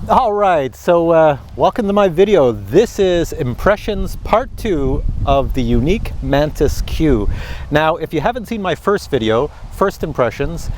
All right, so welcome to my video. This is impressions part 2 of the Yuneec Mantis Q. Now, if you haven't seen my first video, first impressions,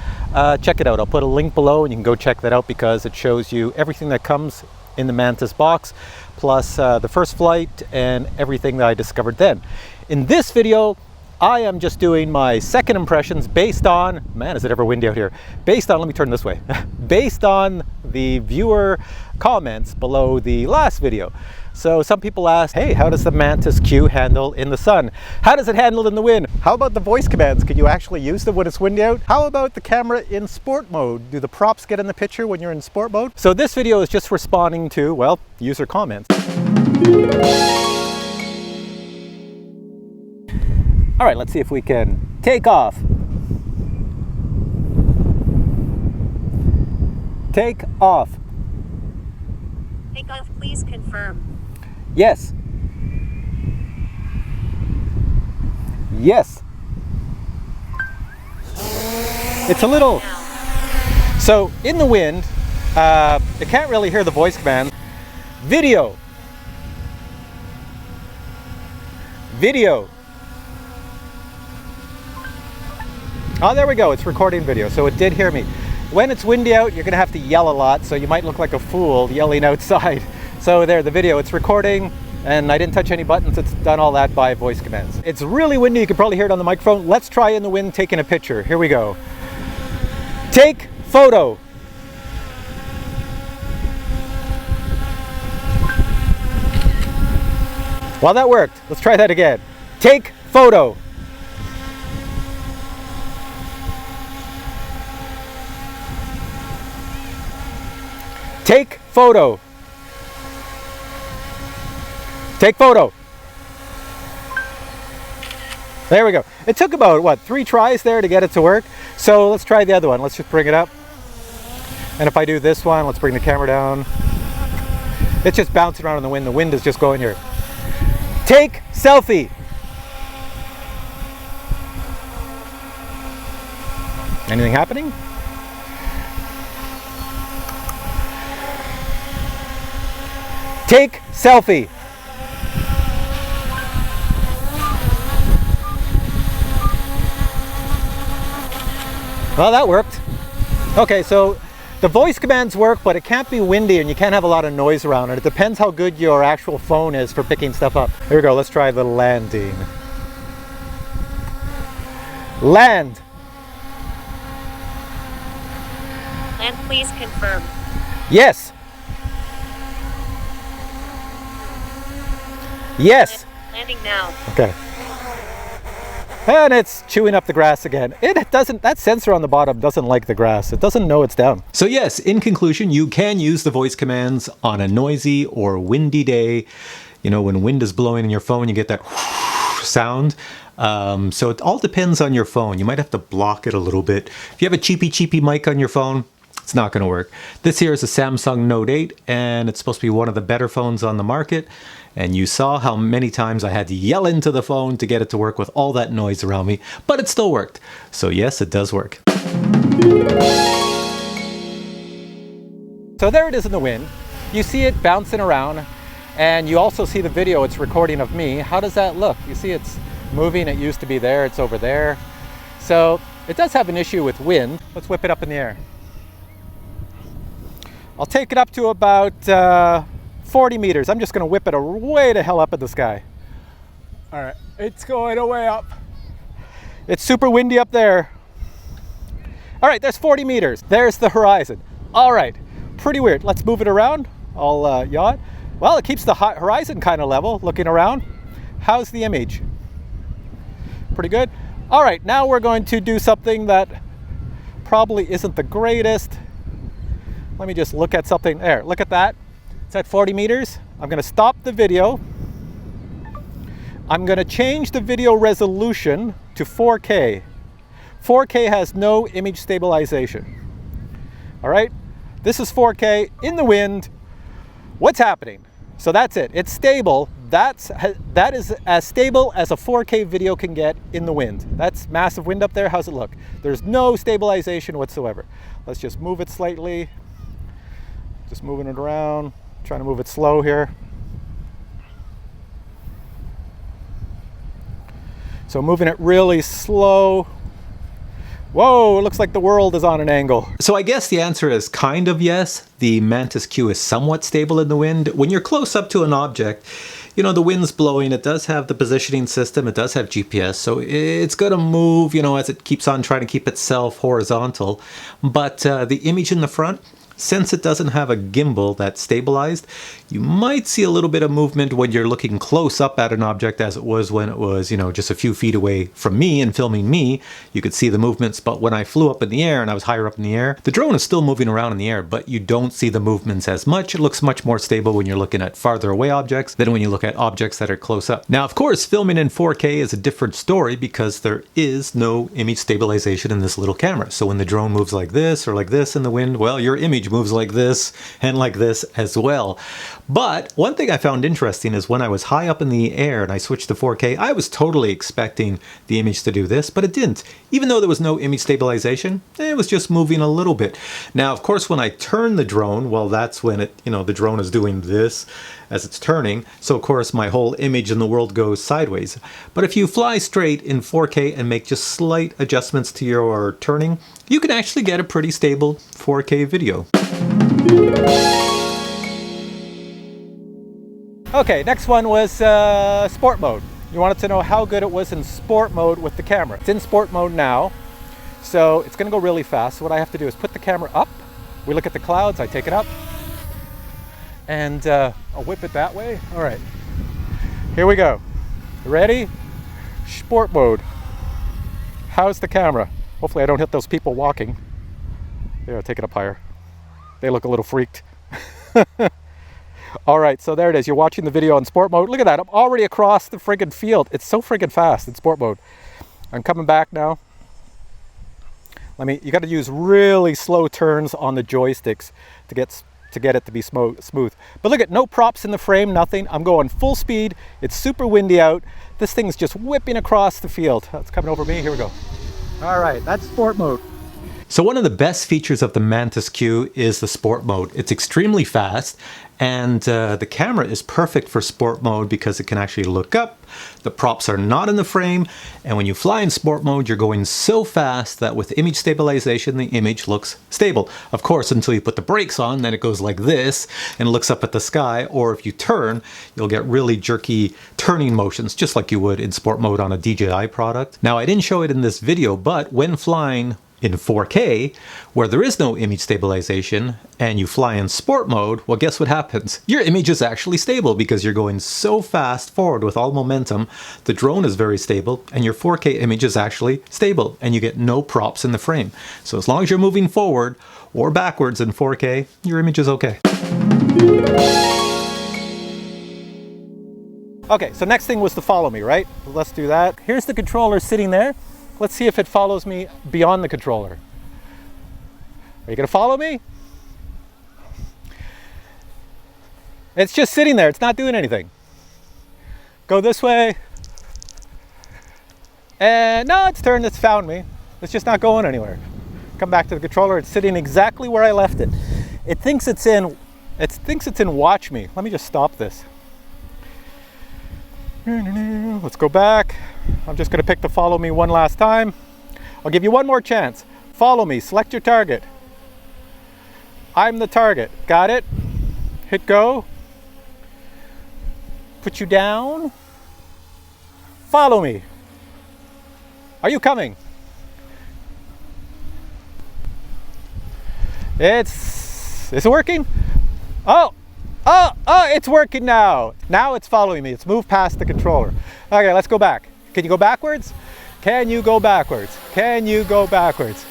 check it out. I'll put a link below and you can go check that out because it shows you everything that comes in the Mantis box, plus the first flight and everything that I discovered then. In this video, I am just doing my second impressions based on, man, is it ever windy out here? Based on, let me turn this way, based on the viewer comments below the last video. So some people asked, hey, how does the Mantis Q handle in the sun? How does it handle in the wind? How about the voice commands? Can you actually use them when it's windy out? How about the camera in sport mode? Do the props get in the picture when you're in sport mode? So this video is just responding to, well, user comments. All right, let's see if we can take off. Take off. Take off, please confirm. Yes. Yes. It's a little... So in the wind, you can't really hear the voice command. Video. Video. Oh, there we go, it's recording video, so it did hear me. When it's windy out, you're gonna have to yell a lot, so you might look like a fool yelling outside. So there, the video, it's recording, and I didn't touch any buttons, it's done all that by voice commands. It's really windy, you can probably hear it on the microphone. Let's try in the wind taking a picture. Here we go. Take photo. Well, that worked. Let's try that again. Take photo. Take photo. Take photo. There we go. It took about, what, 3 tries there to get it to work. So let's try the other one. Let's just bring it up. And if I do this one, let's bring the camera down. It's just bouncing around in the wind. The wind is just going here. Take selfie. Anything happening? Take selfie. Well, that worked. Okay, so the voice commands work, but it can't be windy and you can't have a lot of noise around it. It depends how good your actual phone is for picking stuff up. Here we go, let's try the landing. Land. Land, please confirm. Yes. Yes. Landing now. Okay. And it's chewing up the grass again. It doesn't, that sensor on the bottom doesn't like the grass. It doesn't know it's down. So yes, in conclusion, you can use the voice commands on a noisy or windy day. You know, when wind is blowing in your phone, you get that sound. So it all depends on your phone. You might have to block it a little bit. If you have a cheapy mic on your phone, it's not going to work. This here is a Samsung Note 8 and it's supposed to be one of the better phones on the market. And you saw how many times I had to yell into the phone to get it to work with all that noise around me, but it still worked. So yes, it does work. So there it is in the wind. You see it bouncing around and you also see the video it's recording of me. How does that look? You see it's moving, it used to be there, it's over there. So it does have an issue with wind. Let's whip it up in the air. I'll take it up to about 40 meters. I'm just going to whip it way to hell up in the sky. All right, it's going way up. It's super windy up there. All right, there's 40 meters. There's the horizon. All right, pretty weird. Let's move it around. I'll yaw it. Well, it keeps the horizon kind of level, looking around. How's the image? Pretty good. All right, now we're going to do something that probably isn't the greatest. Let me just look at something there. Look at that. It's at 40 meters. I'm going to stop the video. I'm going to change the video resolution to 4K. 4K has no image stabilization. All right. This is 4K in the wind. What's happening? So that's it. It's stable. That is as stable as a 4K video can get in the wind. That's massive wind up there. How's it look? There's no stabilization whatsoever. Let's just move it slightly. Just moving it around, trying to move it slow here. So moving it really slow. Whoa, it looks like the world is on an angle. So I guess the answer is kind of yes. The Mantis Q is somewhat stable in the wind. When you're close up to an object, you know, the wind's blowing, it does have the positioning system, it does have GPS, so it's gonna move, you know, as it keeps on trying to keep itself horizontal. But the image in the front, since it doesn't have a gimbal that's stabilized, you might see a little bit of movement when you're looking close up at an object, as it was when it was, you know, just a few feet away from me and filming me. You could see the movements, but when I flew up in the air and I was higher up in the air, the drone is still moving around in the air, but you don't see the movements as much. It looks much more stable when you're looking at farther away objects than when you look at objects that are close up. Now, of course, filming in 4K is a different story because there is no image stabilization in this little camera. So when the drone moves like this or like this in the wind, well, your image moves like this and like this as well. But one thing I found interesting is when I was high up in the air and I switched to 4K, I was totally expecting the image to do this, but it didn't. Even though there was no image stabilization, it was just moving a little bit. Now, of course, when I turn the drone, well, that's when it, you know, the drone is doing this as it's turning. So of course, my whole image in the world goes sideways. But if you fly straight in 4K and make just slight adjustments to your turning, you can actually get a pretty stable 4K video. Okay, next one was sport mode. You wanted to know how good it was in sport mode with the camera. It's in sport mode now, so it's gonna go really fast. So what I have to do is put the camera up. We look at the clouds, I take it up, and I'll whip it that way. All right, here we go. Ready? Sport mode. How's the camera? Hopefully I don't hit those people walking. There, I'll take it up higher. They look a little freaked. All right, so there it is. You're watching the video in sport mode. Look at that, I'm already across the friggin' field. It's so friggin' fast in sport mode. I'm coming back now. You gotta use really slow turns on the joysticks to get it to be smooth. But look at, no props in the frame, nothing. I'm going full speed. It's super windy out. This thing's just whipping across the field. It's coming over me, here we go. All right, that's sport mode. So one of the best features of the Mantis Q is the sport mode. It's extremely fast, and the camera is perfect for sport mode because it can actually look up. The props are not in the frame, and when you fly in sport mode, you're going so fast that with image stabilization, the image looks stable. Of course, until you put the brakes on, then it goes like this and looks up at the sky, or if you turn, you'll get really jerky turning motions, just like you would in sport mode on a DJI product. Now, I didn't show it in this video, but when flying in 4K, where there is no image stabilization, and you fly in sport mode, well, guess what happens? Your image is actually stable because you're going so fast forward with all momentum. The drone is very stable, and your 4K image is actually stable, and you get no props in the frame. So as long as you're moving forward or backwards in 4K, your image is okay. Okay, so next thing was to follow me, right? Let's do that. Here's the controller sitting there. Let's see if it follows me beyond the controller. Are you gonna follow me? It's just sitting there, it's not doing anything. Go this way. And no, it's turned, it's found me. It's just not going anywhere. Come back to the controller, it's sitting exactly where I left it. It thinks it's in watch me. Let me just stop this. Let's go back. I'm just going to pick the follow me one last time. I'll give you one more chance. Follow me, select your target. I'm the target. Got it? Hit go. Put you down. Follow me. Are you coming? Is it working? Oh, it's working now. Now it's following me. It's moved past the controller. Okay, let's go back. Can you go backwards? Can you go backwards? Can you go backwards?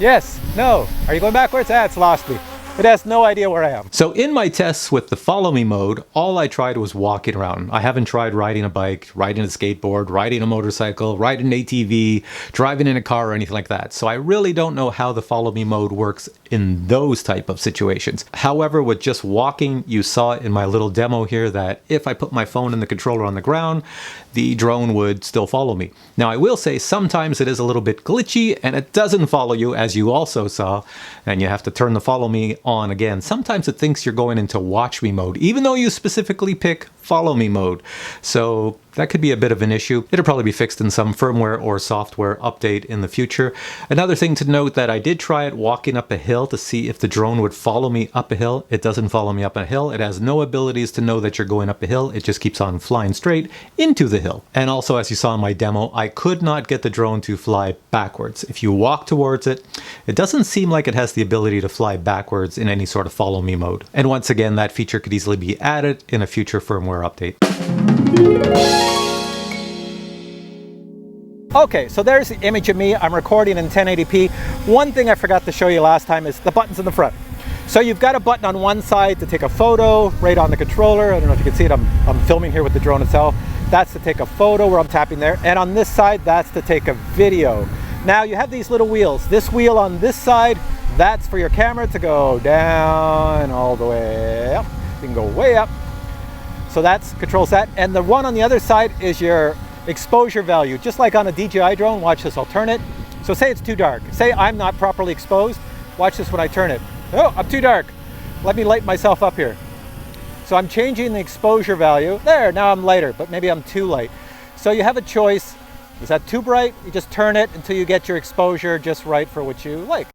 Yes, no. Are you going backwards? Ah, it's lost me. It has no idea where I am. So in my tests with the follow me mode, all I tried was walking around. I haven't tried riding a bike, riding a skateboard, riding a motorcycle, riding an ATV, driving in a car or anything like that. So I really don't know how the follow me mode works in those type of situations. However, with just walking, you saw in my little demo here that if I put my phone and the controller on the ground, the drone would still follow me. Now I will say sometimes it is a little bit glitchy and it doesn't follow you, as you also saw, and you have to turn the follow me on again. Sometimes it thinks you're going into watch me mode, even though you specifically pick follow me mode. So that could be a bit of an issue. It'll probably be fixed in some firmware or software update in the future. Another thing to note that I did try it walking up a hill to see if the drone would follow me up a hill. It doesn't follow me up a hill. It has no abilities to know that you're going up a hill. It just keeps on flying straight into the hill. And also, as you saw in my demo, I could not get the drone to fly backwards. If you walk towards it, it doesn't seem like it has the ability to fly backwards in any sort of follow me mode. And once again, that feature could easily be added in a future firmware update. Okay, so there's the image of me. I'm recording in 1080p. One thing I forgot to show you last time is the buttons in the front. So you've got a button on one side to take a photo right on the controller. I don't know if you can see it. I'm filming here with the drone itself. That's to take a photo where I'm tapping there. And on this side, that's to take a video. Now you have these little wheels. This wheel on this side, that's for your camera to go down all the way up. You can go way up. So that controls that. And the one on the other side is your exposure value. Just like on a DJI drone, watch this, I'll turn it. So say it's too dark. Say I'm not properly exposed. Watch this when I turn it. Oh, I'm too dark. Let me light myself up here. So I'm changing the exposure value. There, now I'm lighter, but maybe I'm too light. So you have a choice. Is that too bright? You just turn it until you get your exposure just right for what you like.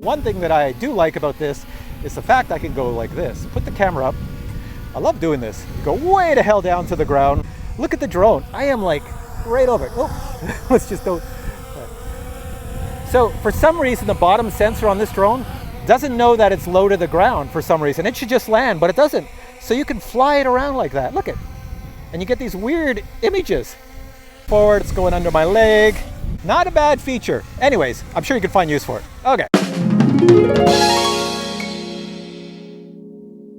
One thing that I do like about this is the fact I can go like this. Put the camera up. I love doing this. Go way to hell down to the ground. Look at the drone. I am like right over it. Oh, let's just go. So for some reason, the bottom sensor on this drone doesn't know that it's low to the ground for some reason. It should just land, but it doesn't. So you can fly it around like that. Look it. And you get these weird images. Forward, it's going under my leg. Not a bad feature. Anyways, I'm sure you can find use for it. Okay.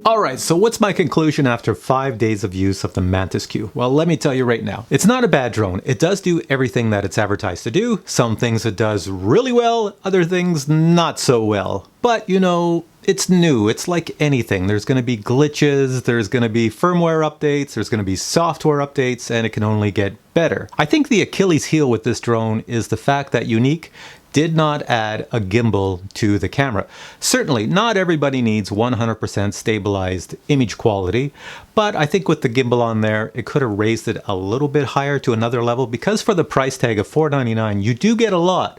Alright, so what's my conclusion after 5 days of use of the Mantis Q? Well, let me tell you right now. It's not a bad drone. It does do everything that it's advertised to do. Some things it does really well, other things not so well. But, you know, it's new. It's like anything. There's going to be glitches, there's going to be firmware updates, there's going to be software updates, and it can only get better. I think the Achilles heel with this drone is the fact that Yuneec did not add a gimbal to the camera. Certainly, not everybody needs 100% stabilized image quality, but I think with the gimbal on there, it could have raised it a little bit higher to another level, because for the price tag of $499, you do get a lot.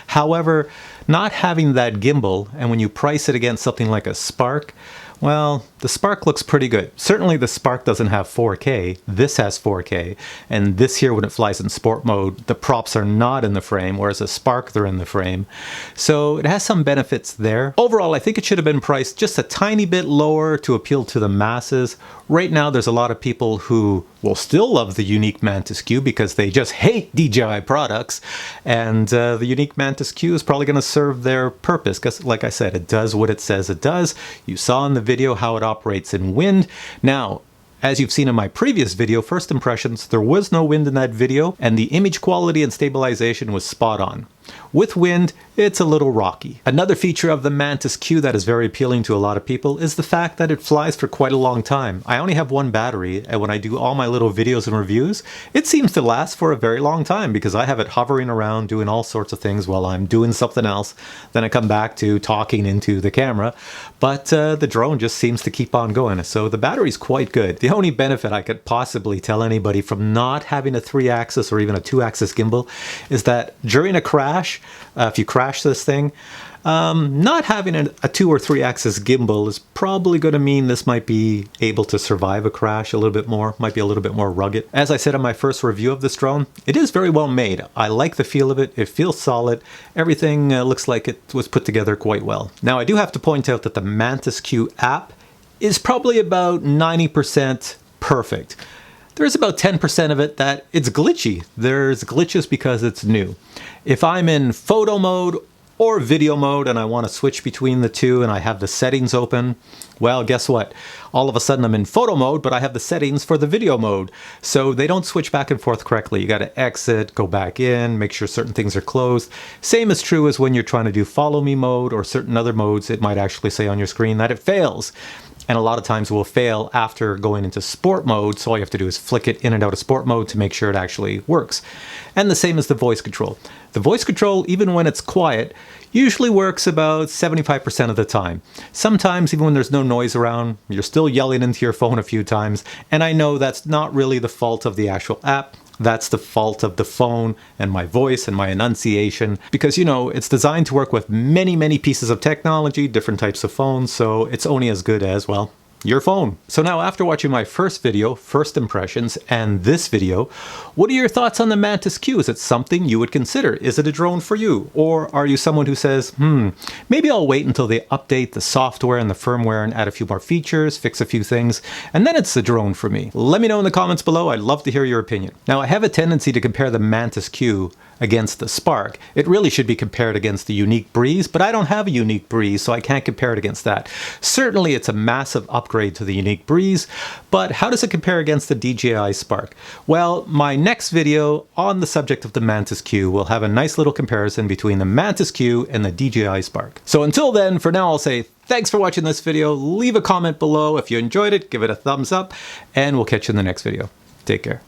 However, not having that gimbal, and when you price it against something like a Spark, well, the Spark looks pretty good. Certainly the Spark doesn't have 4K. This has 4K. And this here, when it flies in sport mode, the props are not in the frame, whereas a Spark, they're in the frame. So it has some benefits there. Overall, I think it should have been priced just a tiny bit lower to appeal to the masses. Right now, there's a lot of people who will still love the Yuneec Mantis Q because they just hate DJI products. And the Yuneec Mantis Q is probably going to serve their purpose because, like I said, it does what it says it does. You saw in the video how it operates in wind. Now, as you've seen in my previous video, First Impressions, there was no wind in that video, and the image quality and stabilization was spot on. With wind, it's a little rocky. Another feature of the Mantis Q that is very appealing to a lot of people is the fact that it flies for quite a long time. I only have one battery, and when I do all my little videos and reviews, it seems to last for a very long time because I have it hovering around doing all sorts of things while I'm doing something else. Then I come back to talking into the camera, but the drone just seems to keep on going. So the battery's quite good. The only benefit I could possibly tell anybody from not having a 3-axis or even a 2-axis gimbal is that during a crash, if you crash this thing, not having a 2 or 3-axis gimbal is probably going to mean this might be able to survive a crash a little bit more, might be a little bit more rugged. As I said in my first review of this drone, it is very well made. I like the feel of it. It feels solid. Everything looks like it was put together quite well. Now, I do have to point out that the Mantis Q app is probably about 90% perfect. There's about 10% of it that it's glitchy. There's glitches because it's new. If I'm in photo mode or video mode and I want to switch between the two and I have the settings open, well, guess what? All of a sudden I'm in photo mode, but I have the settings for the video mode. So they don't switch back and forth correctly. You got to exit, go back in, make sure certain things are closed. Same is true as when you're trying to do follow me mode or certain other modes. It might actually say on your screen that it fails. and a lot of times will fail after going into sport mode, so all you have to do is flick it in and out of sport mode to make sure it actually works. And the same as the voice control. The voice control, even when it's quiet, usually works about 75% of the time. Sometimes, even when there's no noise around, you're still yelling into your phone a few times, and I know that's not really the fault of the actual app. That's the fault of the phone and my voice and my enunciation, because you know, it's designed to work with many pieces of technology, different types of phones, so it's only as good as, well, your phone. So now, after watching my first video, first impressions, and this video, what are your thoughts on the Mantis Q? Is it something you would consider? Is it a drone for you? Or are you someone who says, maybe I'll wait until they update the software and the firmware and add a few more features, fix a few things, and then it's a drone for me? Let me know in the comments below. I'd love to hear your opinion. Now, I have a tendency to compare the Mantis Q against the Spark. It really should be compared against the Yuneec Breeze, but I don't have a Yuneec Breeze, so I can't compare it against that. Certainly, it's a massive upgrade to the Yuneec Breeze, but how does it compare against the DJI Spark? Well, my next video on the subject of the Mantis Q will have a nice little comparison between the Mantis Q and the DJI Spark. So until then, for now, I'll say thanks for watching this video. Leave a comment below if you enjoyed it, give it a thumbs up, and we'll catch you in the next video. Take care.